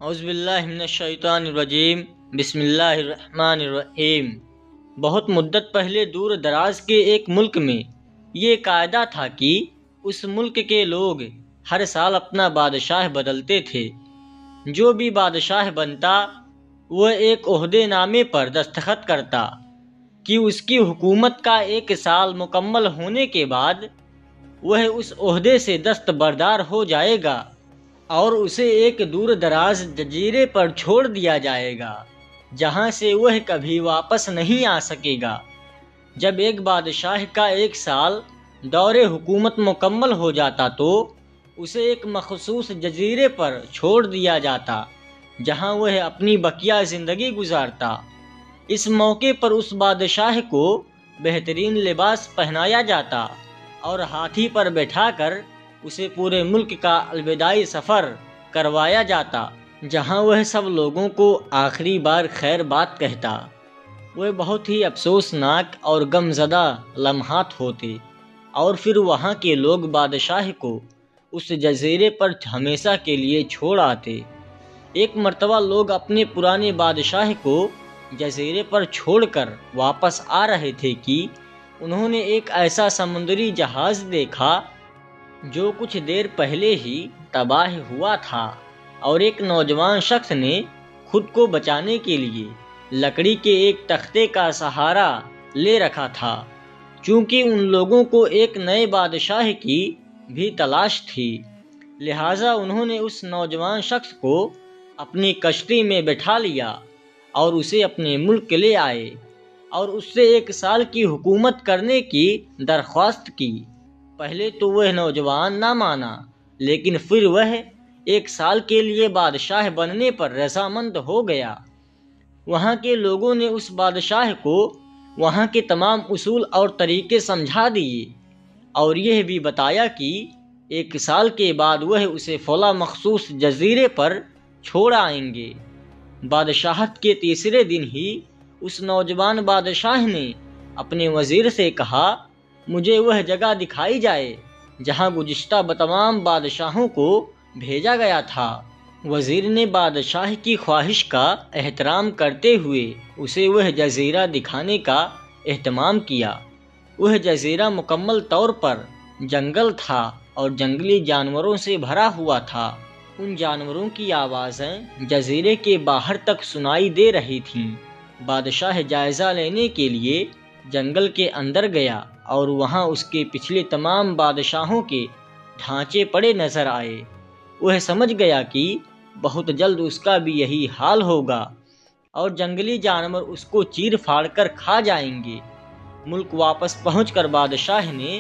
اعوذ باللہ من الشیطان الرجیم، بسم اللہ الرحمن الرحیم۔ بہت مدت پہلے دور دراز کے ایک ملک میں یہ قاعدہ تھا کہ اس ملک کے لوگ ہر سال اپنا بادشاہ بدلتے تھے۔ جو بھی بادشاہ بنتا وہ ایک عہدے نامے پر دستخط کرتا کہ اس کی حکومت کا 1 سال مکمل ہونے کے بعد وہ اس عہدے سے دستبردار ہو جائے گا اور اسے ایک دور دراز جزیرے پر چھوڑ دیا جائے گا جہاں سے وہ کبھی واپس نہیں آ سکے گا۔ جب ایک بادشاہ کا 1 سال دور حکومت مکمل ہو جاتا تو اسے ایک مخصوص جزیرے پر چھوڑ دیا جاتا جہاں وہ اپنی بقیہ زندگی گزارتا۔ اس موقع پر اس بادشاہ کو بہترین لباس پہنایا جاتا اور ہاتھی پر بٹھا کر اسے پورے ملک کا الوداعی سفر کروایا جاتا جہاں وہ سب لوگوں کو آخری بار خیر بات کہتا۔ وہ بہت ہی افسوسناک اور غم زدہ لمحات ہوتے اور پھر وہاں کے لوگ بادشاہ کو اس جزیرے پر ہمیشہ کے لیے چھوڑ آتے۔ ایک مرتبہ لوگ اپنے پرانے بادشاہ کو جزیرے پر چھوڑ کر واپس آ رہے تھے کہ انہوں نے ایک ایسا سمندری جہاز دیکھا جو کچھ دیر پہلے ہی تباہ ہوا تھا، اور ایک نوجوان شخص نے خود کو بچانے کے لیے لکڑی کے ایک تختے کا سہارا لے رکھا تھا۔ چونکہ ان لوگوں کو ایک نئے بادشاہ کی بھی تلاش تھی، لہٰذا انہوں نے اس نوجوان شخص کو اپنی کشتی میں بٹھا لیا اور اسے اپنے ملک لے آئے اور اس سے 1 سال کی حکومت کرنے کی درخواست کی۔ پہلے تو وہ نوجوان نہ مانا، لیکن پھر وہ 1 سال کے لیے بادشاہ بننے پر رضامند ہو گیا۔ وہاں کے لوگوں نے اس بادشاہ کو وہاں کے تمام اصول اور طریقے سمجھا دیے اور یہ بھی بتایا کہ 1 سال کے بعد وہ اسے فلاں مخصوص جزیرے پر چھوڑ آئیں گے۔ بادشاہت کے تیسرے دن ہی اس نوجوان بادشاہ نے اپنے وزیر سے کہا، مجھے وہ جگہ دکھائی جائے جہاں گزشتہ تمام بادشاہوں کو بھیجا گیا تھا۔ وزیر نے بادشاہ کی خواہش کا احترام کرتے ہوئے اسے وہ جزیرہ دکھانے کا اہتمام کیا۔ وہ جزیرہ مکمل طور پر جنگل تھا اور جنگلی جانوروں سے بھرا ہوا تھا۔ ان جانوروں کی آوازیں جزیرے کے باہر تک سنائی دے رہی تھیں۔ بادشاہ جائزہ لینے کے لیے جنگل کے اندر گیا اور وہاں اس کے پچھلے تمام بادشاہوں کے ڈھانچے پڑے نظر آئے۔ وہ سمجھ گیا کہ بہت جلد اس کا بھی یہی حال ہوگا اور جنگلی جانور اس کو چیر پھاڑ کر کھا جائیں گے۔ ملک واپس پہنچ کر بادشاہ نے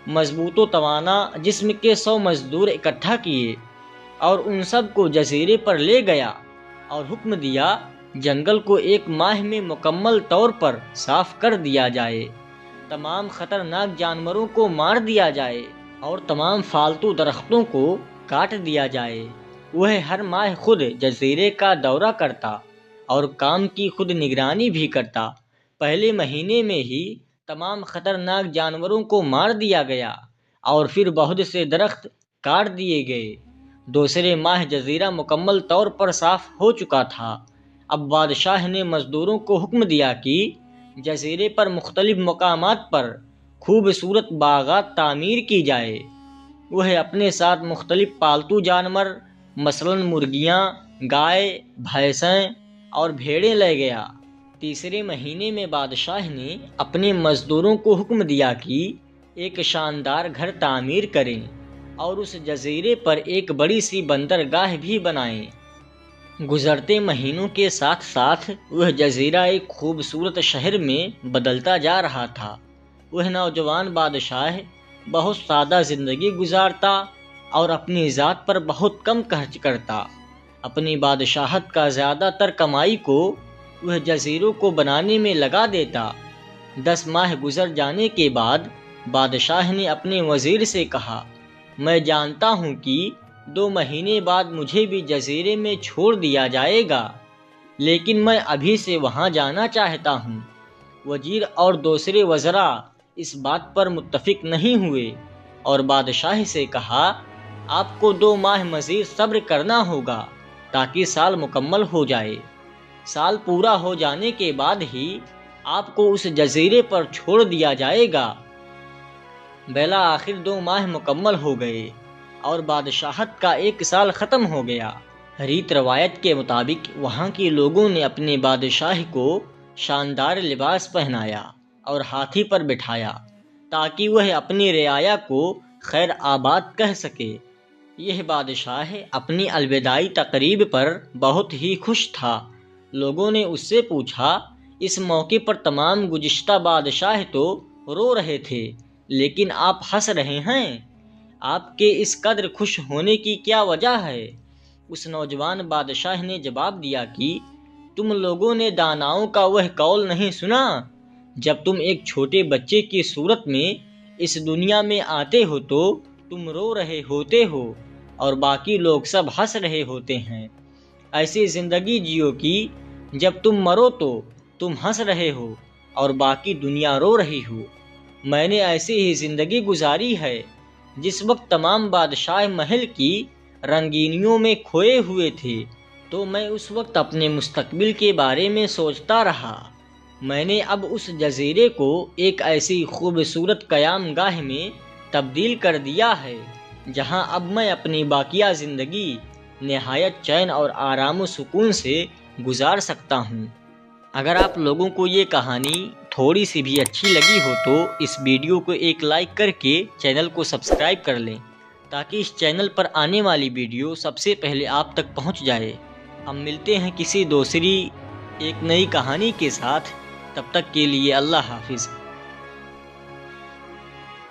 مضبوط و توانا جسم کے 100 مزدور اکٹھا کیے اور ان سب کو جزیرے پر لے گیا اور حکم دیا جنگل کو 1 ماہ میں مکمل طور پر صاف کر دیا جائے، تمام خطرناک جانوروں کو مار دیا جائے اور تمام فالتو درختوں کو کاٹ دیا جائے۔ وہ ہر ماہ خود جزیرے کا دورہ کرتا اور کام کی خود نگرانی بھی کرتا۔ پہلے مہینے میں ہی تمام خطرناک جانوروں کو مار دیا گیا اور پھر بہت سے درخت کاٹ دیے گئے۔ دوسرے ماہ جزیرہ مکمل طور پر صاف ہو چکا تھا۔ اب بادشاہ نے مزدوروں کو حکم دیا کہ جزیرے پر مختلف مقامات پر خوبصورت باغات تعمیر کی جائے۔ وہ اپنے ساتھ مختلف پالتو جانور مثلاً مرغیاں، گائے، بھینسیں اور بھیڑیں لے گیا۔ تیسرے مہینے میں بادشاہ نے اپنے مزدوروں کو حکم دیا کہ ایک شاندار گھر تعمیر کریں اور اس جزیرے پر ایک بڑی سی بندرگاہ بھی بنائیں۔ گزرتے مہینوں کے ساتھ ساتھ وہ جزیرہ ایک خوبصورت شہر میں بدلتا جا رہا تھا۔ وہ نوجوان بادشاہ بہت سادہ زندگی گزارتا اور اپنی ذات پر بہت کم خرچ کرتا۔ اپنی بادشاہت کا زیادہ تر کمائی کو وہ جزیروں کو بنانے میں لگا دیتا۔ 10 ماہ گزر جانے کے بعد بادشاہ نے اپنے وزیر سے کہا، میں جانتا ہوں کہ 2 مہینے بعد مجھے بھی جزیرے میں چھوڑ دیا جائے گا، لیکن میں ابھی سے وہاں جانا چاہتا ہوں۔ وزیر اور دوسرے وزراء اس بات پر متفق نہیں ہوئے اور بادشاہ سے کہا، آپ کو 2 ماہ مزید صبر کرنا ہوگا۔ تاکہ سال مکمل ہو جائے۔ سال پورا ہو جانے کے بعد ہی آپ کو اس جزیرے پر چھوڑ دیا جائے گا۔ بالآخر 2 ماہ مکمل ہو گئے اور بادشاہت کا 1 سال ختم ہو گیا۔ ریت روایت کے مطابق وہاں کے لوگوں نے اپنے بادشاہ کو شاندار لباس پہنایا اور ہاتھی پر بٹھایا تاکہ وہ اپنی رعایا کو خیر آباد کہہ سکے۔ یہ بادشاہ اپنی الوداعی تقریب پر بہت ہی خوش تھا۔ لوگوں نے اس سے پوچھا، اس موقع پر تمام گزشتہ بادشاہ تو رو رہے تھے لیکن آپ ہنس رہے ہیں، آپ کے اس قدر خوش ہونے کی کیا وجہ ہے؟ اس نوجوان بادشاہ نے جواب دیا کہ تم لوگوں نے داناؤں کا وہ قول نہیں سنا، جب تم ایک چھوٹے بچے کی صورت میں اس دنیا میں آتے ہو تو تم رو رہے ہوتے ہو اور باقی لوگ سب ہنس رہے ہوتے ہیں۔ ایسی زندگی جیو کہ جب تم مرو تو تم ہنس رہے ہو اور باقی دنیا رو رہی ہو۔ میں نے ایسی ہی زندگی گزاری ہے جس وقت تمام بادشاہ محل کی رنگینیوں میں کھوئے ہوئے تھے تو میں اس وقت اپنے مستقبل کے بارے میں سوچتا رہا۔ میں نے اب اس جزیرے کو ایک ایسی خوبصورت قیام گاہ میں تبدیل کر دیا ہے جہاں اب میں اپنی باقیہ زندگی نہایت چین اور آرام و سکون سے گزار سکتا ہوں۔ اگر آپ لوگوں کو یہ کہانی تھوڑی سی بھی اچھی لگی ہو تو اس ویڈیو کو ایک لائک کر کے چینل کو سبسکرائب کر لیں تاکہ اس چینل پر آنے والی ویڈیو سب سے پہلے آپ تک پہنچ جائے۔ ہم ملتے ہیں کسی دوسری ایک نئی کہانی کے ساتھ، تب تک کے لیے اللہ حافظ۔